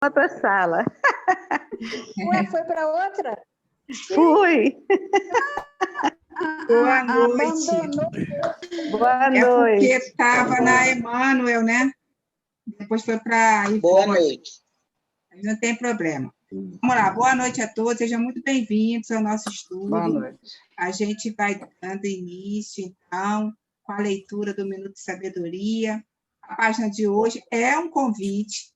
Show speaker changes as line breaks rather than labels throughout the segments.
outra sala.
Ué, foi para outra?
Fui.
Boa noite.
Abandonou.
Boa
É porque
noite.
estava na Emmanuel, né? Depois foi para...
Boa noite.
Não tem problema. Vamos lá, boa noite a todos, sejam muito bem-vindos ao nosso estudo.
Boa noite.
A gente vai dando início, então, com a leitura do Minuto de Sabedoria. A página de hoje é um convite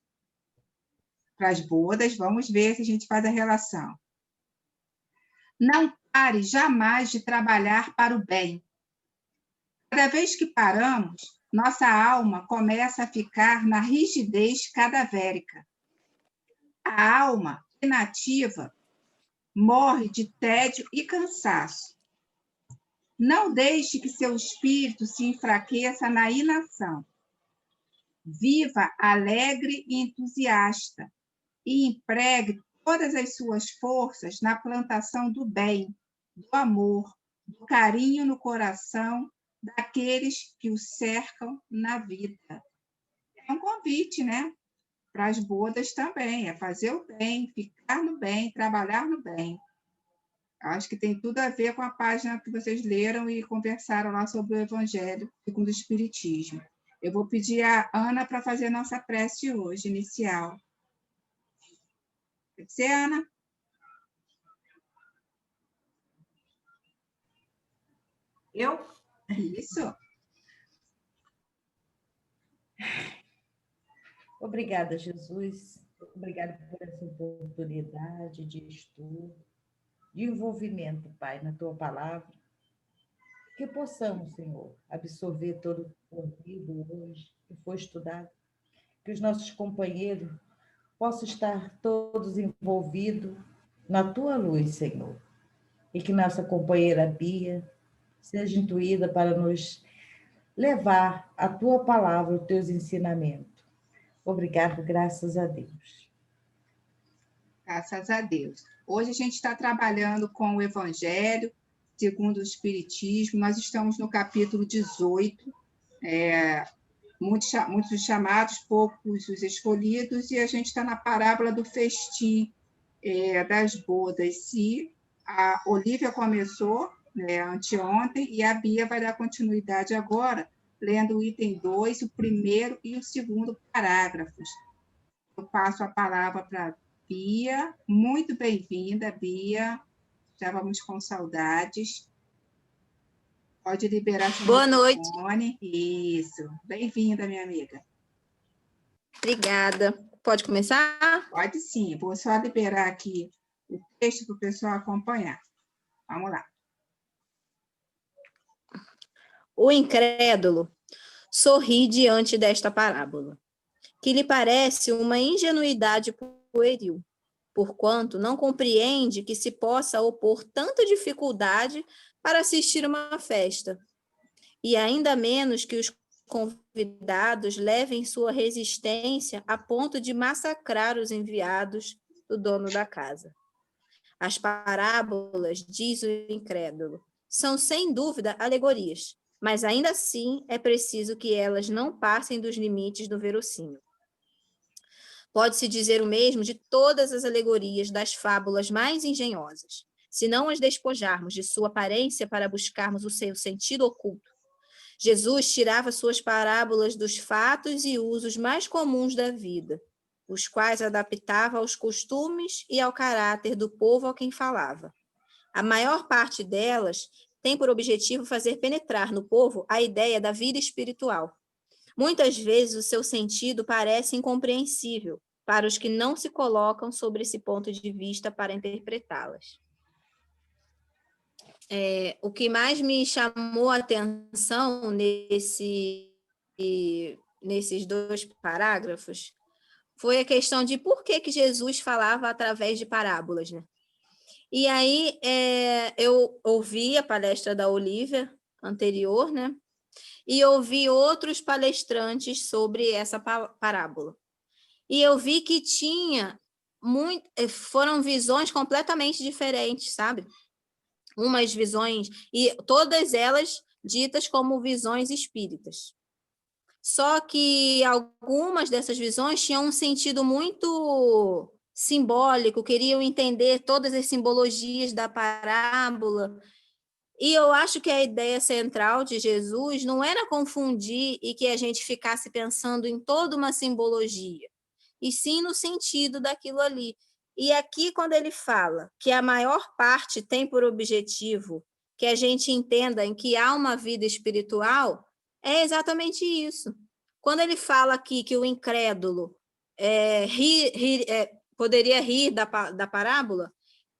para as bodas, vamos ver se a gente faz a relação. Não pare jamais de trabalhar para o bem. Cada vez que paramos, nossa alma começa a ficar na rigidez cadavérica. A alma inativa morre de tédio e cansaço. Não deixe que seu espírito se enfraqueça na inação. Viva alegre e entusiasta e empregue todas as suas forças na plantação do bem, do amor, do carinho no coração daqueles que o cercam na vida. É um convite, né? Para as bodas também, é fazer o bem, ficar no bem, trabalhar no bem. Acho que tem tudo a ver com a página que vocês leram e conversaram lá sobre o Evangelho segundo o Espiritismo. Eu vou pedir a Ana para fazer a nossa prece hoje, inicial. Pode ser, Ana?
Eu?
Isso.
Obrigada, Jesus. Obrigada por essa oportunidade de estudo, de envolvimento, Pai, na Tua palavra. Que possamos, Senhor, absorver todo o ouvido hoje, que foi estudado. Que os nossos companheiros possam estar todos envolvidos na Tua luz, Senhor. E que nossa companheira Bia seja intuída para nos levar a Tua palavra, os Teus ensinamentos. Obrigado, graças a Deus.
Graças a Deus. Hoje a gente está trabalhando com o Evangelho segundo o Espiritismo. Nós estamos no capítulo 18. Muitos chamados, poucos os escolhidos, e a gente está na parábola do festim das bodas. E a Olívia começou anteontem, e a Bia vai dar continuidade agora, lendo o item 2, o primeiro e o segundo parágrafos. Eu passo a palavra para Bia. Muito bem-vinda, Bia. Estávamos com saudades. Pode liberar seu
Boa
microfone.
Noite.
Isso. Bem-vinda, minha amiga.
Obrigada. Pode começar?
Pode sim. Vou só liberar aqui o texto para o pessoal acompanhar. Vamos lá.
O incrédulo sorri diante desta parábola, que lhe parece uma ingenuidade pueril, porquanto não compreende que se possa opor tanta dificuldade para assistir uma festa, e ainda menos que os convidados levem sua resistência a ponto de massacrar os enviados do dono da casa. As parábolas, diz o incrédulo, são sem dúvida alegorias, mas ainda assim é preciso que elas não passem dos limites do verossímil. Pode-se dizer o mesmo de todas as alegorias das fábulas mais engenhosas, se não as despojarmos de sua aparência para buscarmos o seu sentido oculto. Jesus tirava suas parábolas dos fatos e usos mais comuns da vida, os quais adaptava aos costumes e ao caráter do povo a quem falava. A maior parte delas tem por objetivo fazer penetrar no povo a ideia da vida espiritual. Muitas vezes o seu sentido parece incompreensível para os que não se colocam sobre esse ponto de vista para interpretá-las. O que mais me chamou a atenção nesses 2 parágrafos foi a questão de por que Jesus falava através de parábolas, né? E aí eu ouvi a palestra da Olívia anterior, né? E ouvi outros palestrantes sobre essa parábola. E eu vi que foram visões completamente diferentes, sabe? Umas visões, e todas elas ditas como visões espíritas. Só que algumas dessas visões tinham um sentido muito simbólico, queriam entender todas as simbologias da parábola. E eu acho que a ideia central de Jesus não era confundir e que a gente ficasse pensando em toda uma simbologia, e sim no sentido daquilo ali. E aqui, quando ele fala que a maior parte tem por objetivo que a gente entenda em que há uma vida espiritual, é exatamente isso. Quando ele fala aqui que o incrédulo poderia rir da parábola,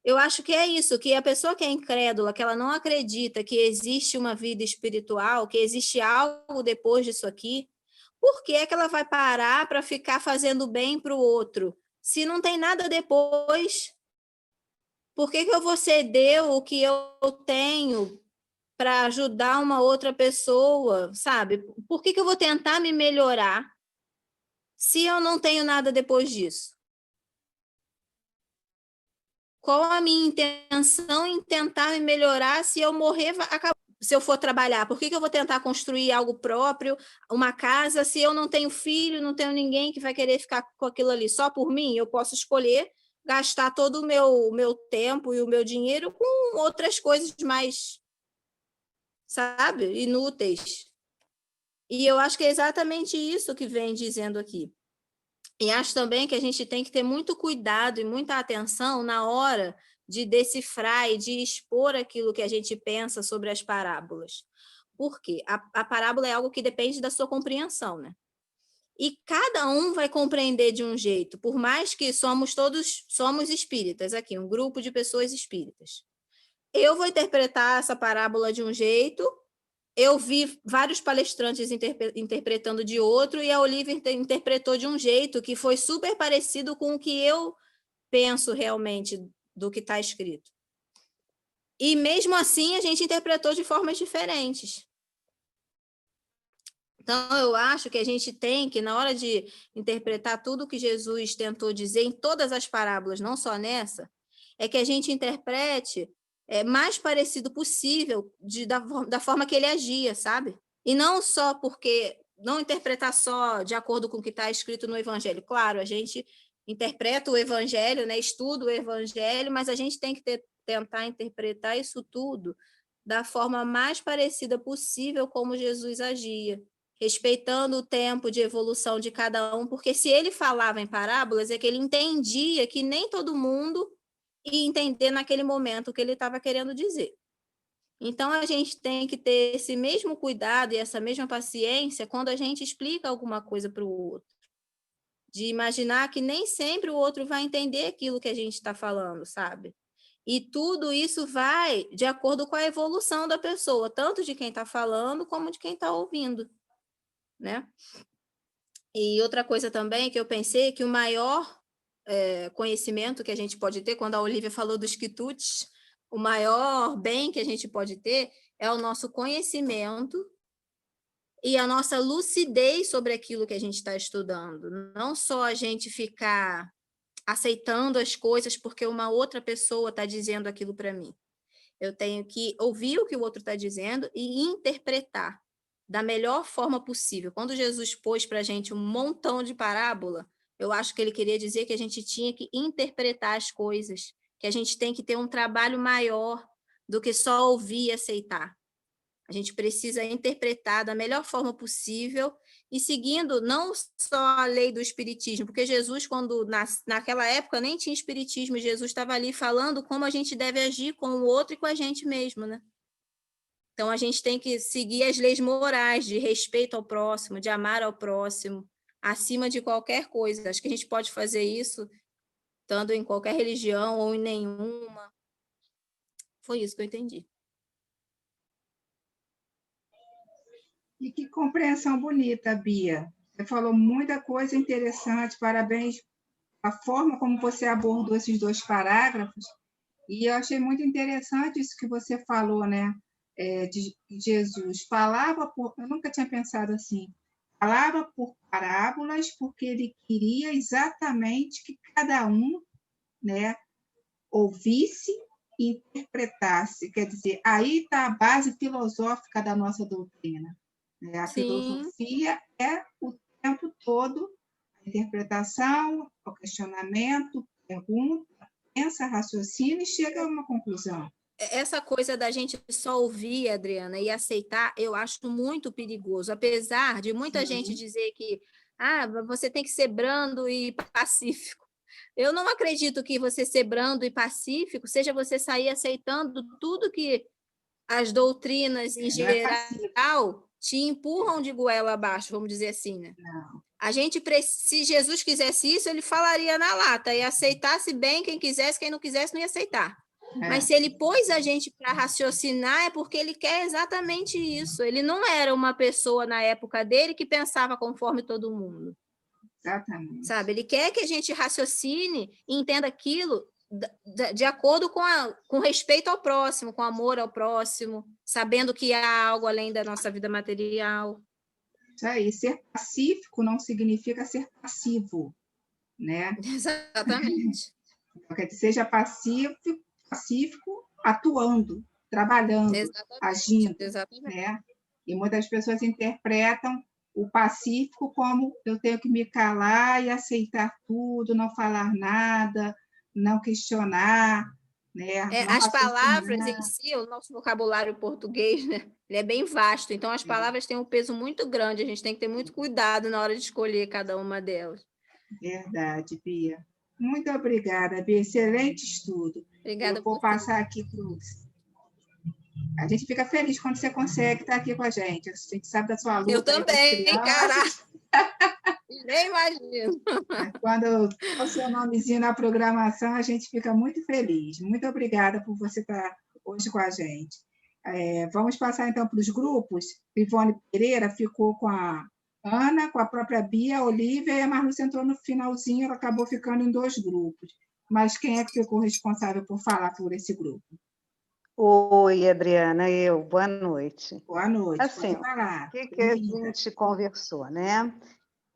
eu acho que é isso, que a pessoa que é incrédula, que ela não acredita que existe uma vida espiritual, que existe algo depois disso aqui, por que é que ela vai parar para ficar fazendo bem para o outro? Se não tem nada depois, por que eu vou ceder o que eu tenho para ajudar uma outra pessoa, sabe? Por que eu vou tentar me melhorar se eu não tenho nada depois disso? Qual a minha intenção em tentar me melhorar se eu morrer, se eu for trabalhar? Por que eu vou tentar construir algo próprio, uma casa, se eu não tenho filho, não tenho ninguém que vai querer ficar com aquilo ali só por mim? Eu posso escolher gastar todo o meu tempo e o meu dinheiro com outras coisas mais, sabe, inúteis. E eu acho que é exatamente isso que vem dizendo aqui. E acho também que a gente tem que ter muito cuidado e muita atenção na hora de decifrar e de expor aquilo que a gente pensa sobre as parábolas. Por quê? A parábola é algo que depende da sua compreensão, né? E cada um vai compreender de um jeito, por mais que somos espíritas aqui, um grupo de pessoas espíritas. Eu vou interpretar essa parábola de um jeito, eu vi vários palestrantes interpretando de outro, e a Olivia interpretou de um jeito que foi super parecido com o que eu penso realmente do que está escrito. E mesmo assim, a gente interpretou de formas diferentes. Então, eu acho que a gente tem que, na hora de interpretar tudo que Jesus tentou dizer em todas as parábolas, não só nessa, é que a gente interprete mais parecido possível da forma que ele agia, sabe? E não só porque, não interpretar só de acordo com o que está escrito no Evangelho. Claro, a gente interpreta o Evangelho, né? Estuda o Evangelho, mas a gente tem que tentar interpretar isso tudo da forma mais parecida possível como Jesus agia, respeitando o tempo de evolução de cada um, porque se ele falava em parábolas, é que ele entendia que nem todo mundo ia entender naquele momento o que ele estava querendo dizer. Então, a gente tem que ter esse mesmo cuidado e essa mesma paciência quando a gente explica alguma coisa para o outro, de imaginar que nem sempre o outro vai entender aquilo que a gente está falando, sabe? E tudo isso vai de acordo com a evolução da pessoa, tanto de quem está falando como de quem está ouvindo, né? E outra coisa também que eu pensei que o maior conhecimento que a gente pode ter, quando a Olivia falou dos quitutes, o maior bem que a gente pode ter é o nosso conhecimento e a nossa lucidez sobre aquilo que a gente está estudando. Não só a gente ficar aceitando as coisas porque uma outra pessoa está dizendo aquilo para mim. Eu tenho que ouvir o que o outro está dizendo e interpretar da melhor forma possível. Quando Jesus pôs para a gente um montão de parábola, eu acho que ele queria dizer que a gente tinha que interpretar as coisas, que a gente tem que ter um trabalho maior do que só ouvir e aceitar. A gente precisa interpretar da melhor forma possível e seguindo não só a lei do espiritismo, porque Jesus, quando naquela época nem tinha espiritismo, Jesus estava ali falando como a gente deve agir com o outro e com a gente mesmo, né? Então, a gente tem que seguir as leis morais de respeito ao próximo, de amar ao próximo, acima de qualquer coisa. Acho que a gente pode fazer isso estando em qualquer religião ou em nenhuma. Foi isso que eu entendi.
E que compreensão bonita, Bia. Você falou muita coisa interessante, parabéns a forma como você abordou esses 2 parágrafos. E eu achei muito interessante isso que você falou, né? De Jesus. Eu nunca tinha pensado assim, falava por parábolas porque ele queria exatamente que cada um, né, ouvisse e interpretasse. Quer dizer, aí está a base filosófica da nossa doutrina, né? A
Sim,
filosofia é o tempo todo a interpretação, o questionamento, pergunta, pensa, raciocina e chega a uma conclusão.
essa coisa da gente só ouvir, Adriana, e aceitar, eu acho muito perigoso. Apesar de muita gente
Sim,
dizer que você tem que ser brando e pacífico. Eu não acredito que você ser brando e pacífico seja você sair aceitando tudo que as doutrinas, em
não é passivo,
geral, te empurram de goela abaixo, vamos dizer assim, né?
não.
Se Jesus quisesse isso, ele falaria na lata e aceitasse bem quem quisesse, quem não quisesse não ia aceitar. Mas
É,
se ele pôs a gente para raciocinar, é porque ele quer exatamente isso. Ele não era uma pessoa na época dele que pensava conforme todo mundo,
exatamente.
sabe? Ele quer que a gente raciocine e entenda aquilo de acordo com respeito ao próximo, com amor ao próximo, sabendo que há algo além da nossa vida material.
Isso aí, ser pacífico não significa ser passivo, né?
Exatamente.
Então, quer dizer, seja pacífico atuando, trabalhando,
Exatamente.
agindo,
Exatamente.
né? E muitas pessoas interpretam o pacífico como eu tenho que me calar e aceitar tudo, não falar nada, não questionar, né? Não
As palavras em
raciocinar.
si, o nosso vocabulário português, né? Ele é bem vasto, então as palavras têm um peso muito grande, a gente tem que ter muito cuidado na hora de escolher cada uma delas.
Verdade, Bia. Muito obrigada, Bia. Excelente estudo.
Obrigada
Eu vou
por você.
passar aqui para o. A gente fica feliz quando você consegue estar aqui com a gente. A gente sabe da sua
Eu
luta aí com as
também, caraca,
crianças.
nem imagino.
Quando o seu nomezinho na programação, a gente fica muito feliz. Muito obrigada por você estar hoje com a gente. Vamos passar, então, para os grupos. Ivone Pereira ficou com a Ana, com a própria Bia, a Olivia, e a Marlúcia entrou no finalzinho, ela acabou ficando em 2 grupos. Mas quem é que ficou responsável por falar por esse grupo?
Oi, Adriana, boa noite.
Boa noite,
Assim,
pode falar.
o que a gente conversou, né?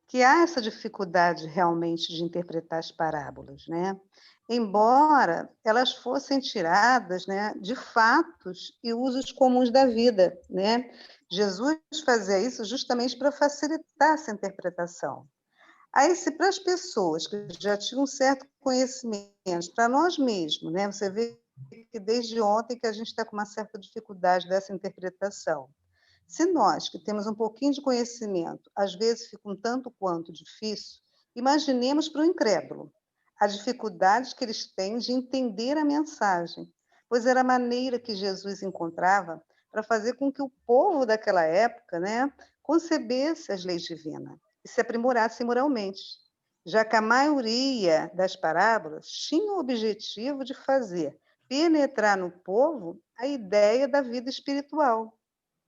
Que há essa dificuldade realmente de interpretar as parábolas, né? Embora elas fossem tiradas, né, de fatos e usos comuns da vida, né? Jesus fazia isso justamente para facilitar essa interpretação. Aí, se para as pessoas que já tinham um certo conhecimento, para nós mesmos, né? Você vê que desde ontem que a gente está com uma certa dificuldade dessa interpretação. Se nós, que temos um pouquinho de conhecimento, às vezes fica um tanto quanto difícil, imaginemos para o incrédulo a dificuldade que eles têm de entender a mensagem, pois era a maneira que Jesus encontrava para fazer com que o povo daquela época, né, concebesse as leis divinas e se aprimorasse moralmente, já que a maioria das parábolas tinha o objetivo de fazer penetrar no povo a ideia da vida espiritual,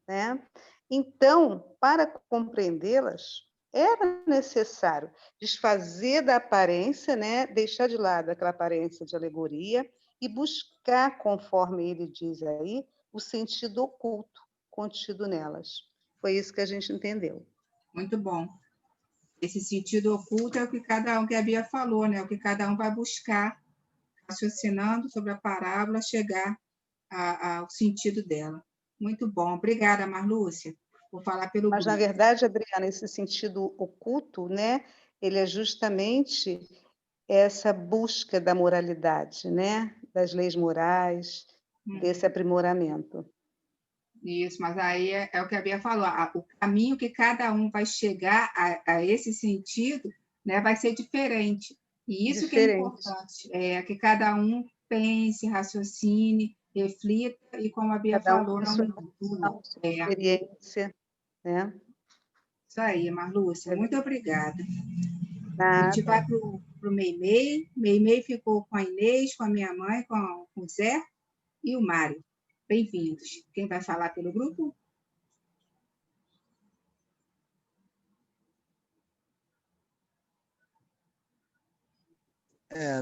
né? Então, para compreendê-las, era necessário desfazer da aparência, né? Deixar de lado aquela aparência de alegoria e buscar, conforme ele diz aí, o sentido oculto contido nelas. Foi isso que a gente entendeu.
Muito bom. Esse sentido oculto é o que cada um, que a Bia falou, né? O que cada um vai buscar, raciocinando sobre a parábola, chegar ao sentido dela. Muito bom. Obrigada, Marlúcia, por falar pelo
Mas, na
grupo.
verdade, Adriana, esse sentido oculto, né? Ele é justamente essa busca da moralidade, né? Das leis morais, desse aprimoramento.
Isso, mas aí é o que a Bia falou, o caminho que cada um vai chegar a esse sentido, né, vai ser diferente. E isso que é importante, que cada um pense, raciocine, reflita, e como a Bia
Cada um
falou,
com a
não
sua
mistura.
experiência, né?
Isso aí, Marlúcia, muito obrigada. A gente
Nada.
vai para o Meimei. Meimei ficou com a Inês, com a minha mãe, com o Zé e o Mário. Bem-vindos. Quem vai falar pelo grupo?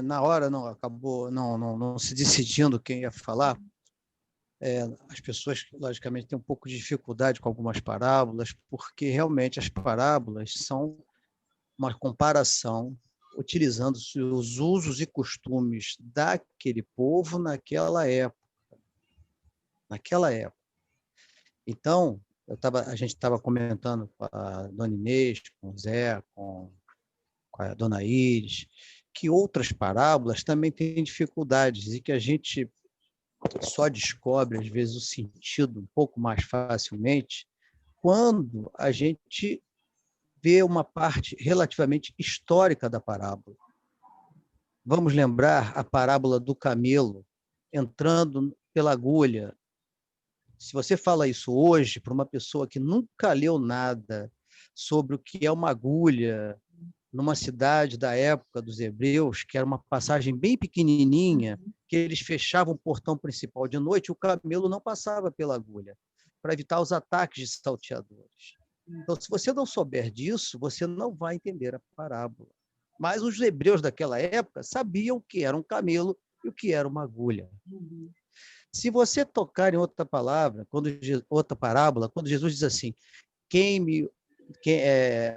Na hora acabou não se decidindo quem ia falar. As pessoas, logicamente, têm um pouco de dificuldade com algumas parábolas, porque realmente as parábolas são uma comparação utilizando os usos e costumes daquele povo naquela época. Então, a gente estava comentando com a dona Inês, com o Zé, com a dona Iris, que outras parábolas também têm dificuldades e que a gente só descobre, às vezes, o sentido um pouco mais facilmente quando a gente vê uma parte relativamente histórica da parábola. Vamos lembrar a parábola do camelo entrando pela agulha. Se você fala isso hoje para uma pessoa que nunca leu nada sobre o que é uma agulha numa cidade da época dos hebreus, que era uma passagem bem pequenininha, que eles fechavam o portão principal de noite, o camelo não passava pela agulha, para evitar os ataques de salteadores. Então, se você não souber disso, você não vai entender a parábola. Mas os hebreus daquela época sabiam o que era um camelo e o que era uma agulha. Se você tocar em outra palavra, outra parábola, quando Jesus diz assim,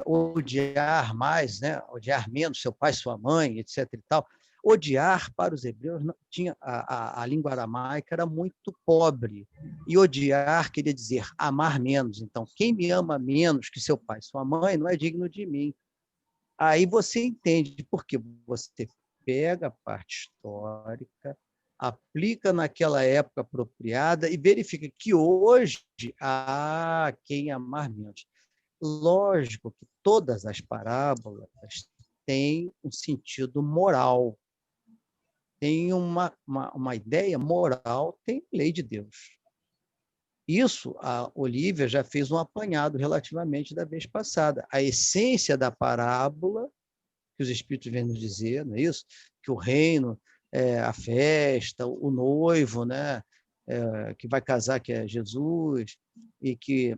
odiar mais, né? Odiar menos seu pai, sua mãe, etc. e tal. Odiar para os hebreus tinha a língua aramaica era muito pobre e odiar queria dizer amar menos. Então, quem me ama menos que seu pai, sua mãe, não é digno de mim. Aí você entende porque você pega a parte histórica, aplica naquela época apropriada e verifica que hoje quem amar menos. Lógico que todas as parábolas têm um sentido moral, tem uma ideia moral, tem lei de Deus. Isso, a Olívia já fez um apanhado relativamente da vez passada. A essência da parábola, que os Espíritos vêm nos dizer, não é isso? Que o reino, a festa, o noivo, né? Que vai casar, que é Jesus, e que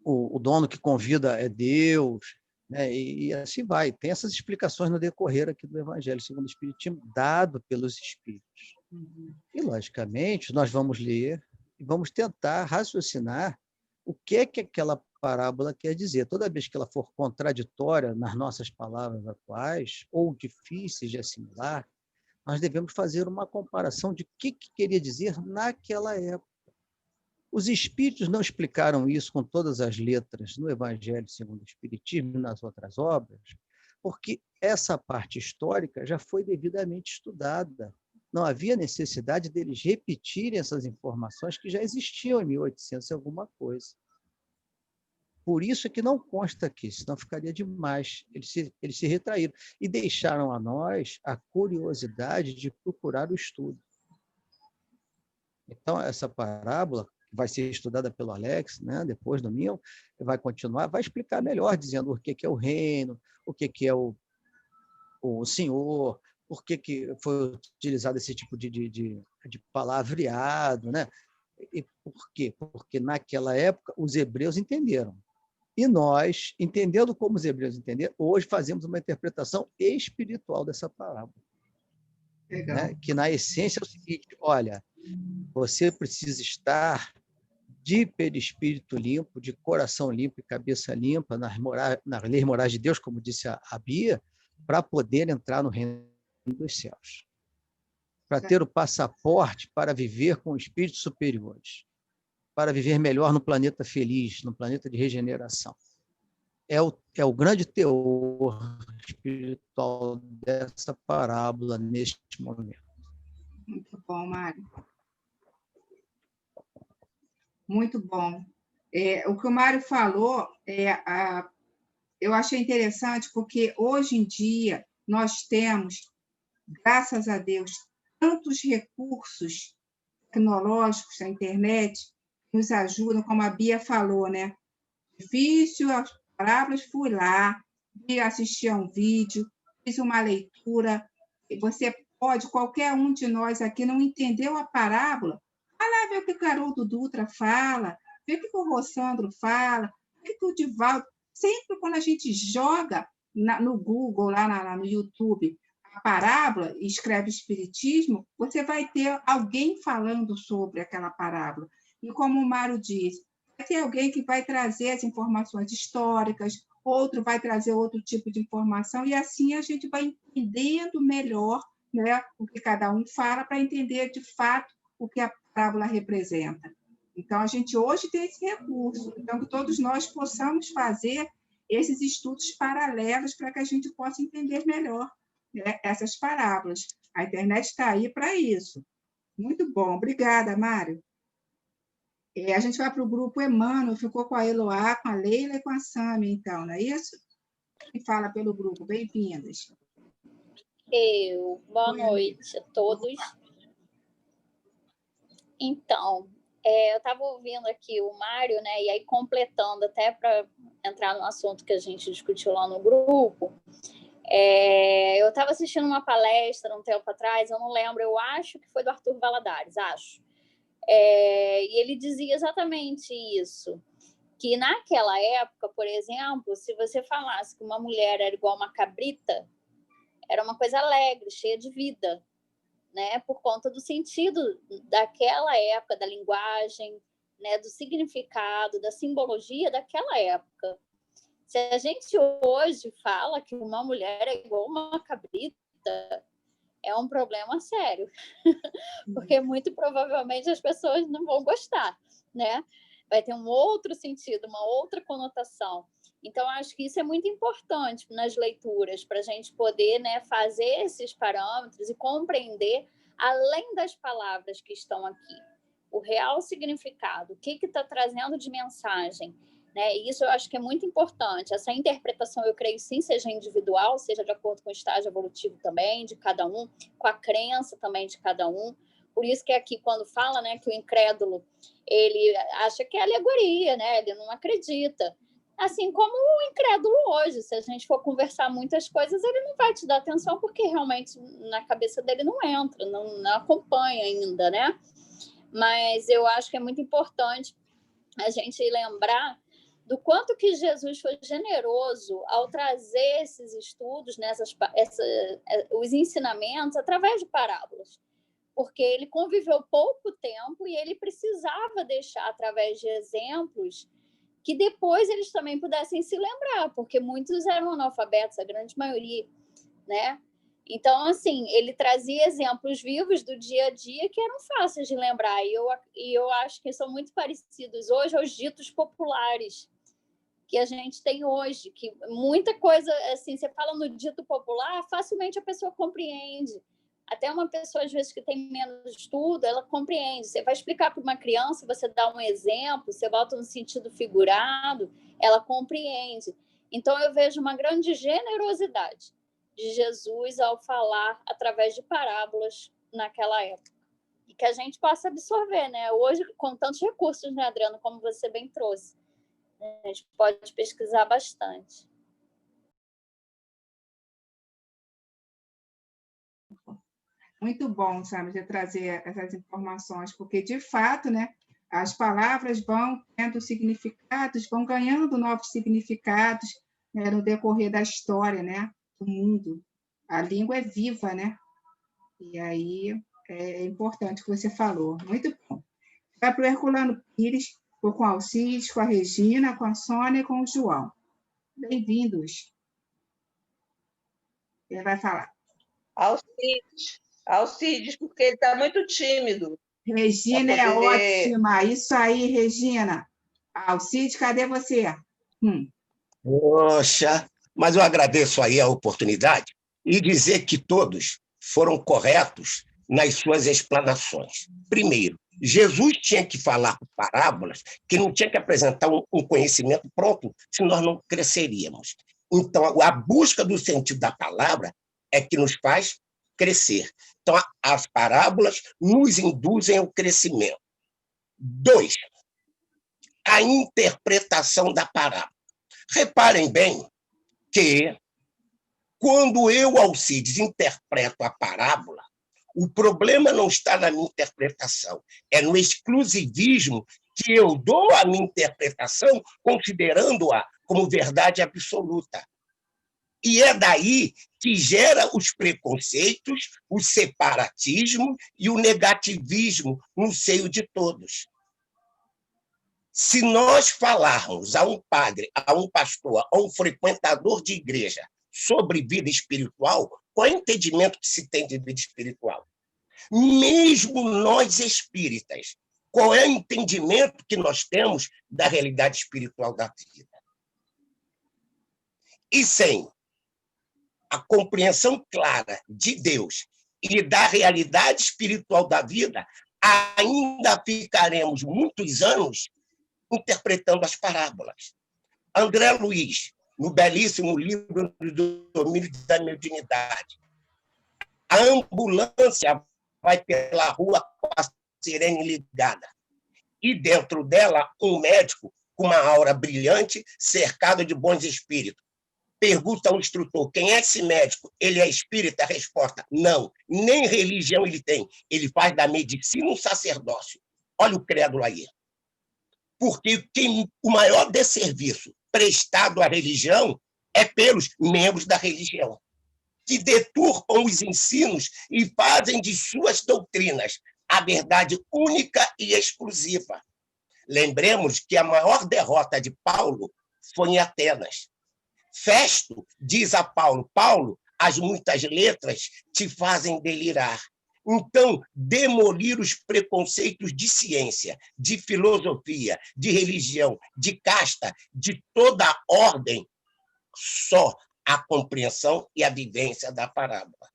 o dono que convida é Deus, né? E assim vai. Tem essas explicações no decorrer aqui do Evangelho segundo o Espiritismo, dado pelos Espíritos. E, logicamente, nós vamos ler e vamos tentar raciocinar o que é que aquela parábola quer dizer. Toda vez que ela for contraditória nas nossas palavras atuais ou difíceis de assimilar, nós devemos fazer uma comparação de o que queria dizer naquela época. Os Espíritos não explicaram isso com todas as letras no Evangelho segundo o Espiritismo e nas outras obras, porque essa parte histórica já foi devidamente estudada. Não havia necessidade deles repetirem essas informações que já existiam em 1800 e alguma coisa. Por isso é que não consta aqui, senão ficaria demais. Eles se retraíram e deixaram a nós a curiosidade de procurar o estudo. Então, essa parábola vai ser estudada pelo Alex, né? Depois do domingo, vai continuar, vai explicar melhor, dizendo o que é o reino, o que é o senhor, por que foi utilizado esse tipo de palavreado, né? E por quê? Porque naquela época os hebreus entenderam. E nós, entendendo como os hebreus entenderam, hoje fazemos uma interpretação espiritual dessa parábola. Né? Que, na essência, é o seguinte, olha, você precisa estar de perispírito limpo, de coração limpo e cabeça limpa, nas leis morais de Deus, como disse a Bia, para poder entrar no reino dos céus. Para ter o passaporte para viver com espíritos superiores, para viver melhor no planeta feliz, no planeta de regeneração. É o grande teor espiritual dessa parábola neste momento.
Muito bom, Mário. Muito bom. O que o Mário falou, eu achei interessante, porque hoje em dia nós temos, graças a Deus, tantos recursos tecnológicos da internet que nos ajudam, como a Bia falou, né? Difícil as parábolas, fui lá, assisti a um vídeo, fiz uma leitura. Você pode, qualquer um de nós aqui não entendeu a parábola, vai lá ver o que o Haroldo Dutra fala, ver o que o Rossandro fala, o que o Divaldo. Sempre quando a gente joga no Google, lá no YouTube, a parábola e escreve Espiritismo, você vai ter alguém falando sobre aquela parábola. E como o Mário disse, vai ter alguém que vai trazer as informações históricas, outro vai trazer outro tipo de informação, e assim a gente vai entendendo melhor, né, o que cada um fala, para entender de fato o que a parábola representa. Então, a gente hoje tem esse recurso. Então, que todos nós possamos fazer esses estudos paralelos para que a gente possa entender melhor, né, essas parábolas. A internet está aí para isso. Muito bom. Obrigada, Mário. A gente vai para o grupo Emmanuel, ficou com a Eloá, com a Leila e com a Sami, então, não é isso? E fala pelo grupo. Bem-vindas.
Boa noite a todos. Então, eu estava ouvindo aqui o Mário, né? E aí completando até para entrar no assunto que a gente discutiu lá no grupo, eu estava assistindo uma palestra um tempo atrás, eu não lembro, eu acho que foi do Arthur Valadares, acho. E ele dizia exatamente isso, que naquela época, por exemplo, se você falasse que uma mulher era igual uma cabrita, era uma coisa alegre, cheia de vida, né? Por conta do sentido daquela época, da linguagem, né? Do significado, da simbologia daquela época. Se a gente hoje fala que uma mulher é igual uma cabrita, é um problema sério, porque muito provavelmente as pessoas não vão gostar, né? Vai ter um outro sentido, uma outra conotação. Então, acho que isso é muito importante nas leituras, para a gente poder, né, fazer esses parâmetros e compreender, além das palavras que estão aqui, o real significado, o que está trazendo de mensagem, né? Isso eu acho que é muito importante. Essa interpretação, eu creio, sim, seja individual, seja de acordo com o estágio evolutivo também, de cada um, com a crença também de cada um. Por isso que aqui, quando fala, né, que o incrédulo, ele acha que é alegoria, né? Ele não acredita. Assim como o incrédulo hoje, se a gente for conversar muitas coisas, ele não vai te dar atenção, porque realmente na cabeça dele não entra, não acompanha ainda, né? Mas eu acho que é muito importante a gente lembrar do quanto que Jesus foi generoso ao trazer esses estudos, né, os ensinamentos, através de parábolas. Porque ele conviveu pouco tempo e ele precisava deixar, através de exemplos, que depois eles também pudessem se lembrar, porque muitos eram analfabetos, a grande maioria, né? Então, assim, ele trazia exemplos vivos do dia a dia que eram fáceis de lembrar, e eu acho que são muito parecidos hoje aos ditos populares que a gente tem hoje, que muita coisa, assim, você fala no dito popular, facilmente a pessoa compreende. Até uma pessoa, às vezes, que tem menos estudo, ela compreende. Você vai explicar para uma criança, você dá um exemplo, você bota no sentido figurado, ela compreende. Então, eu vejo uma grande generosidade de Jesus ao falar através de parábolas naquela época. E que a gente possa absorver, né? Hoje, com tantos recursos, né, Adriana, como você bem trouxe, a gente pode pesquisar bastante.
Muito bom, sabe, de trazer essas informações, porque, de fato, né, as palavras vão tendo significados, vão ganhando novos significados, né, no decorrer da história, né, do mundo. A língua é viva, né? E aí é importante o que você falou. Muito bom. Vai para o Herculano Pires, com a Alcides, com a Regina, com a Sônia e com o João. Bem-vindos. Ele vai falar.
Alcides, porque ele está muito tímido.
Regina é ótima. Isso aí, Regina. Alcides, cadê você?
Poxa, mas eu agradeço aí a oportunidade e dizer que todos foram corretos nas suas explanações. Primeiro, Jesus tinha que falar por parábolas, que não tinha que apresentar um conhecimento pronto, se nós não cresceríamos. Então, a busca do sentido da palavra é que nos faz crescer. Então, as parábolas nos induzem ao crescimento. 2, a interpretação da parábola. Reparem bem que, quando eu, Alcides, interpreto a parábola, o problema não está na minha interpretação, é no exclusivismo que eu dou à minha interpretação, considerando-a como verdade absoluta. E é daí que gera os preconceitos, o separatismo e o negativismo no seio de todos. Se nós falarmos a um padre, a um pastor, a um frequentador de igreja sobre vida espiritual, qual é o entendimento que se tem de vida espiritual? Mesmo nós espíritas qual é o entendimento que nós temos da realidade espiritual da vida. E sem a compreensão clara de Deus e da realidade espiritual da vida, ainda ficaremos muitos anos interpretando as parábolas. André Luiz, no belíssimo livro do Domínio da Mediunidade, a ambulância vai pela rua com a sirene ligada, e dentro dela um médico com uma aura brilhante, cercado de bons espíritos. Pergunta ao instrutor, quem é esse médico? Ele é espírita? A resposta, não, nem religião ele tem. Ele faz da medicina um sacerdócio. Olha o crédulo aí. Porque o maior desserviço prestado à religião é pelos membros da religião, que deturpam os ensinos e fazem de suas doutrinas a verdade única e exclusiva. Lembremos que a maior derrota de Paulo foi em Atenas. Festo diz a Paulo, Paulo, as muitas letras te fazem delirar. Então, demolir os preconceitos de ciência, de filosofia, de religião, de casta, de toda a ordem, só a compreensão e a vivência da parábola.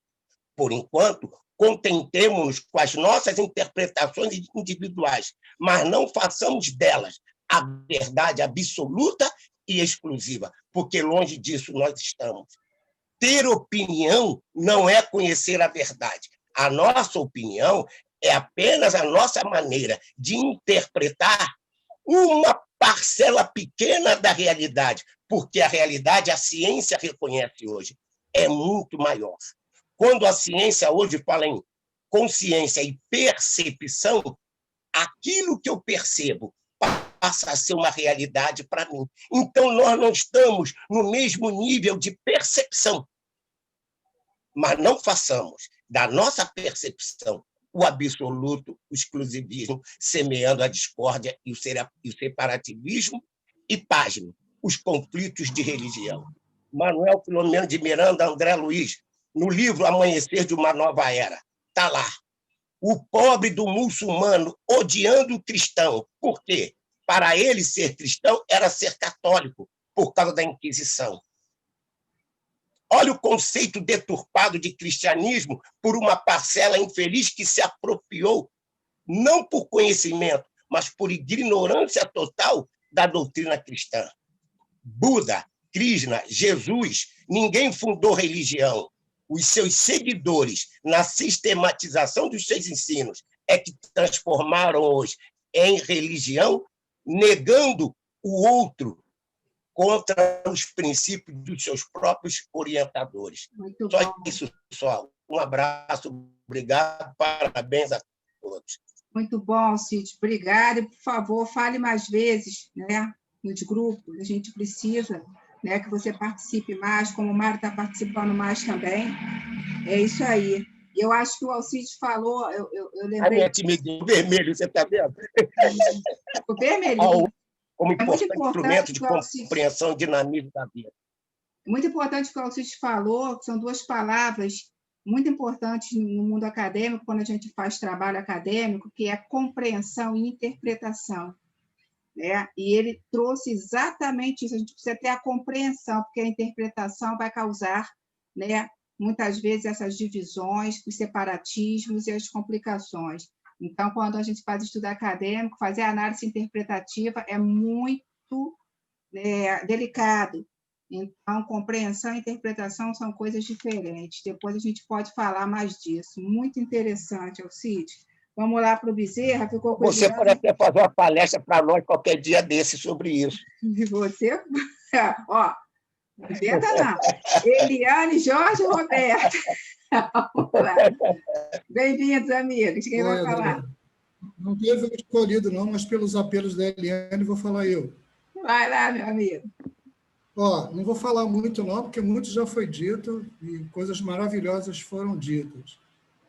Por enquanto, contentemo-nos com as nossas interpretações individuais, mas não façamos delas a verdade absoluta e exclusiva, porque longe disso nós estamos. Ter opinião não é conhecer a verdade. A nossa opinião é apenas a nossa maneira de interpretar uma parcela pequena da realidade, porque a realidade, a ciência reconhece hoje, é muito maior. Quando a ciência hoje fala em consciência e percepção, aquilo que eu percebo passa a ser uma realidade para mim. Então, nós não estamos no mesmo nível de percepção. Mas não façamos da nossa percepção o absoluto, o exclusivismo, semeando a discórdia e o separativismo e, pasme, os conflitos de religião. Manuel Filomeno de Miranda, André Luiz, no livro Amanhecer de uma Nova Era, está lá. O pobre do muçulmano odiando o cristão. Por quê? Para ele, ser cristão era ser católico, por causa da Inquisição. Olha o conceito deturpado de cristianismo por uma parcela infeliz que se apropriou, não por conhecimento, mas por ignorância total da doutrina cristã. Buda, Krishna, Jesus, ninguém fundou religião. Os seus seguidores, na sistematização dos seus ensinos, é que transformaram hoje em religião, negando o outro contra os princípios dos seus próprios orientadores.
Muito
só
bom.
Isso, só. Um abraço, obrigado, parabéns a todos.
Muito bom, Cid. Obrigada. E, por favor, fale mais vezes, né, nos grupos. A gente precisa, né, que você participe mais, como o Mário está participando mais também. É isso aí. E eu acho que o Alcides falou, eu
A
lembrei...
minha timidez, vermelho, você está vendo?
O vermelhinho.
Como
É muito
importante instrumento de compreensão e dinamismo da vida.
Muito importante o que o Alcides falou, que são duas palavras muito importantes no mundo acadêmico, quando a gente faz trabalho acadêmico, que é compreensão e interpretação. Né? E ele trouxe exatamente isso. A gente precisa ter a compreensão, porque a interpretação vai causar, né, muitas vezes essas divisões, os separatismos e as complicações. Então, quando a gente faz estudo acadêmico, fazer análise interpretativa é muito delicado. Então, compreensão e interpretação são coisas diferentes. Depois a gente pode falar mais disso. Muito interessante, Alcides. Vamos lá para o Bezerra. Ficou com
Você pode até fazer uma palestra para nós qualquer dia desse sobre isso.
E você? Ó, não inventa não. Eliane, Jorge e Roberto. Vamos lá. Bem-vindos, amigos. Quem vai falar?
Não teve escolhido, não, mas pelos apelos da Eliane, vou falar eu.
Vai lá, meu amigo.
Ó, não vou falar muito, não, porque muito já foi dito e coisas maravilhosas foram ditas.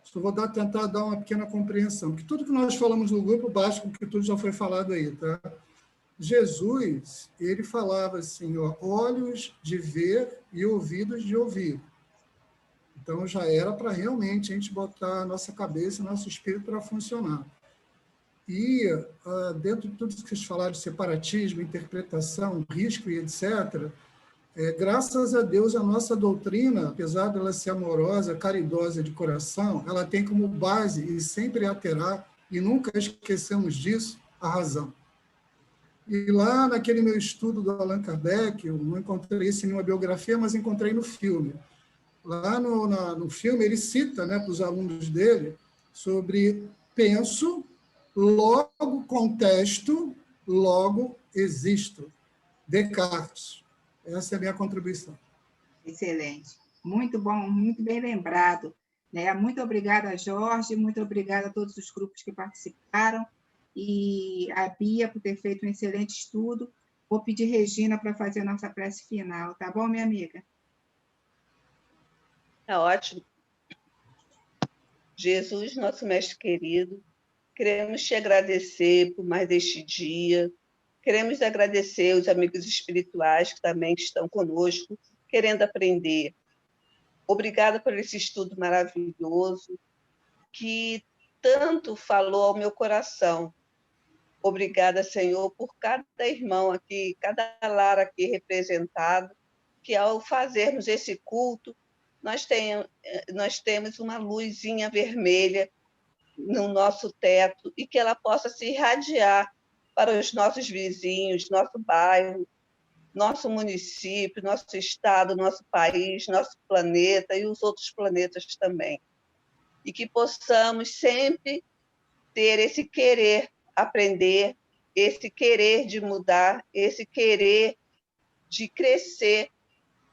Só vou tentar dar uma pequena compreensão, porque tudo que nós falamos no grupo bate com que tudo já foi falado aí, tá? Jesus, ele falava assim, ó, olhos de ver e ouvidos de ouvir. Então, já era para realmente a gente botar a nossa cabeça, nosso espírito para funcionar. E, dentro de tudo isso que vocês falaram de separatismo, interpretação, risco e etc., graças a Deus, a nossa doutrina, apesar dela ser amorosa, caridosa de coração, ela tem como base, e sempre a terá, e nunca esquecemos disso, a razão. E lá naquele meu estudo do Allan Kardec, eu não encontrei isso em nenhuma biografia, mas encontrei no filme. Lá no filme, ele cita, né, para os alunos dele sobre penso, logo contesto, logo existo. Descartes. Essa é a minha contribuição.
Excelente. Muito bom, muito bem lembrado. Né? Muito obrigada, Jorge, muito obrigada a todos os grupos que participaram, e a Bia por ter feito um excelente estudo. Vou pedir Regina para fazer a nossa prece final, tá bom, minha amiga?
Tá ótimo. Jesus, nosso mestre querido, queremos te agradecer por mais este dia. Queremos agradecer os amigos espirituais que também estão conosco, querendo aprender. Obrigada por esse estudo maravilhoso, que tanto falou ao meu coração. Obrigada, Senhor, por cada irmão aqui, cada lar aqui representado, que ao fazermos esse culto, nós temos uma luzinha vermelha no nosso teto e que ela possa se irradiar para os nossos vizinhos, nosso bairro, nosso município, nosso estado, nosso país, nosso planeta e os outros planetas também. E que possamos sempre ter esse querer aprender, esse querer de mudar, esse querer de crescer,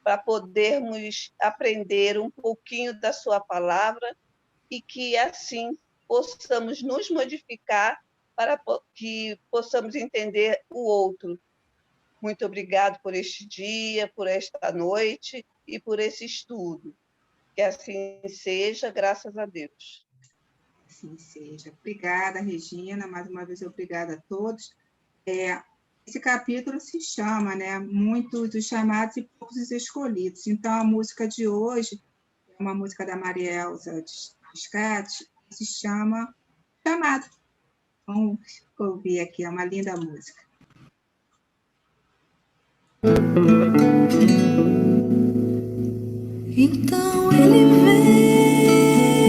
para podermos aprender um pouquinho da sua palavra e que, assim, possamos nos modificar para que possamos entender o outro. Muito obrigado por este dia, por esta noite e por esse estudo. Que assim seja, graças a Deus.
Assim seja. Obrigada, Regina. Mais uma vez, obrigada a todos. Esse capítulo se chama, né, Muitos os chamados e poucos os escolhidos. Então, a música de hoje é uma música da Maria Elza Riscati, que se chama Chamado. Vamos ouvir aqui, é uma linda música.
Então ele veio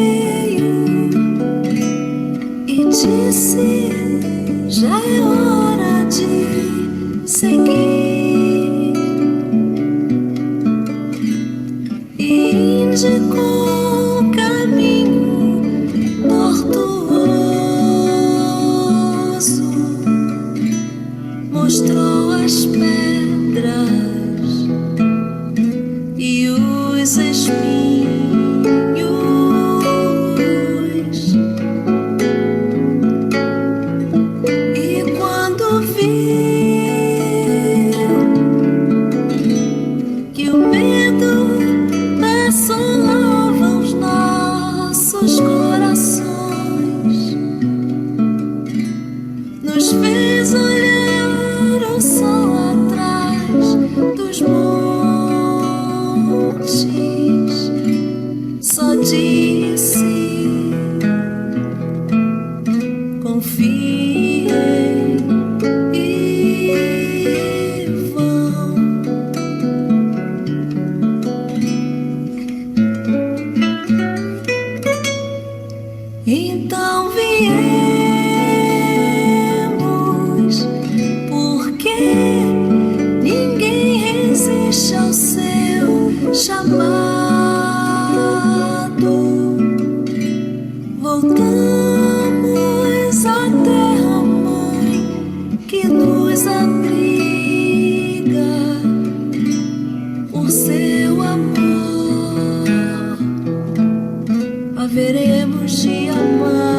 e disse: já é hora de seguir, e indicou o caminho tortuoso, mostrou as pedras e os espinhos, e quando viu que o medo assolava os nossos corações, nos fez olhar o sol atrás dos montes, só disse: confiei e vão. Então viemos, porque ninguém resiste ao seu chamado. Voltamos à terra-mãe que nos abriga por seu amor. Haveremos de amar.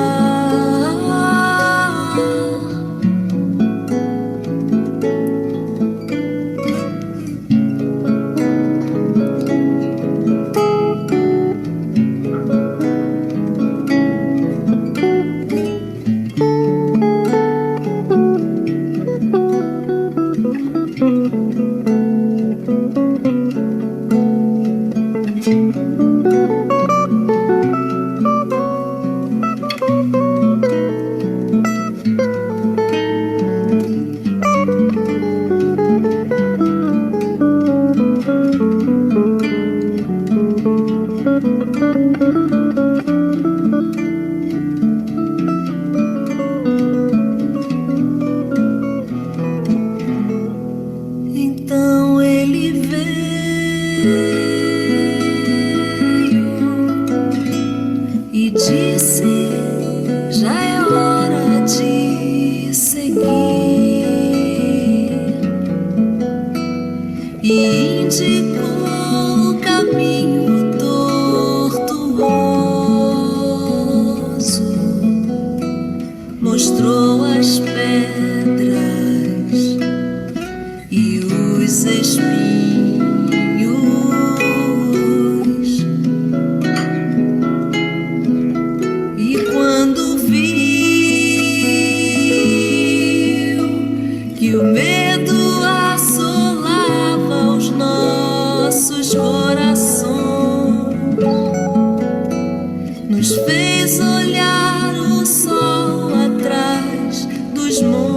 fez olhar o sol atrás dos montes,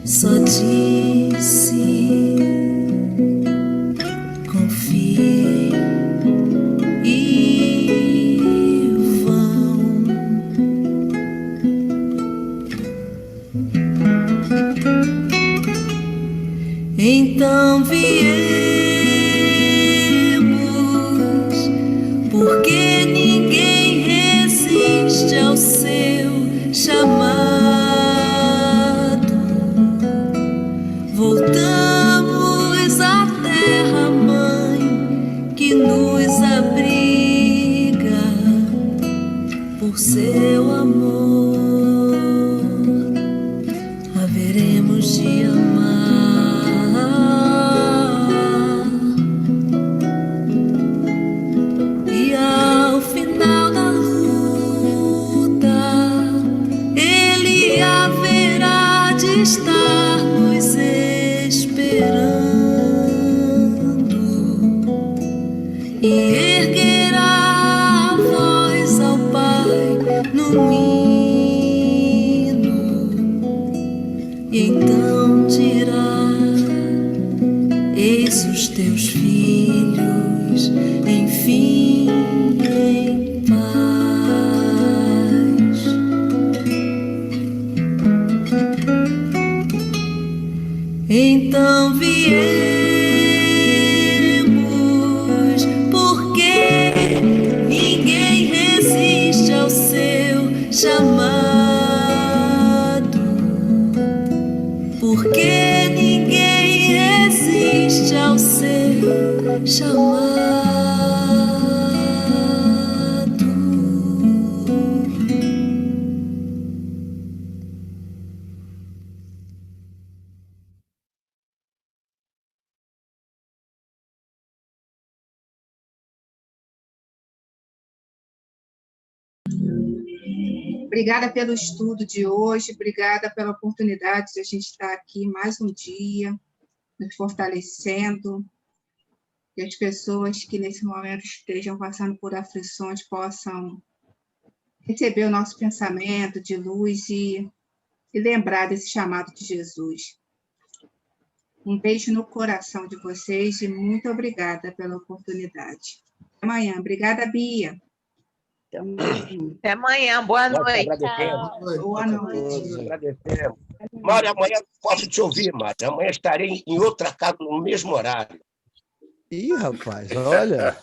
só disse: confie e vão. Então viemos, porque ninguém resiste ao seu chamado. Voltamos à terra-mãe que nos abriga por seu amor. Haveremos de amar. E ao final da luta, Ele haverá de estar nos esperando e erguerá a voz ao Pai no hino, e então dirá: eis os teus filhos, enfim, em paz. Então viemos, porque ninguém resiste ao seu chamado, porque ninguém resiste ao seu chamado.
Obrigada pelo estudo de hoje, obrigada pela oportunidade de a gente estar aqui mais um dia, nos fortalecendo, que as pessoas que nesse momento estejam passando por aflições possam receber o nosso pensamento de luz e lembrar desse chamado de Jesus. Um beijo no coração de vocês e muito obrigada pela oportunidade. Até amanhã. Obrigada, Bia.
Até amanhã, boa
Nós
noite.
agradecemos.
Boa noite.
Nós agradecemos. Mário, amanhã posso te ouvir, Mário. Amanhã estarei em outra casa no mesmo horário.
Ih, rapaz, olha.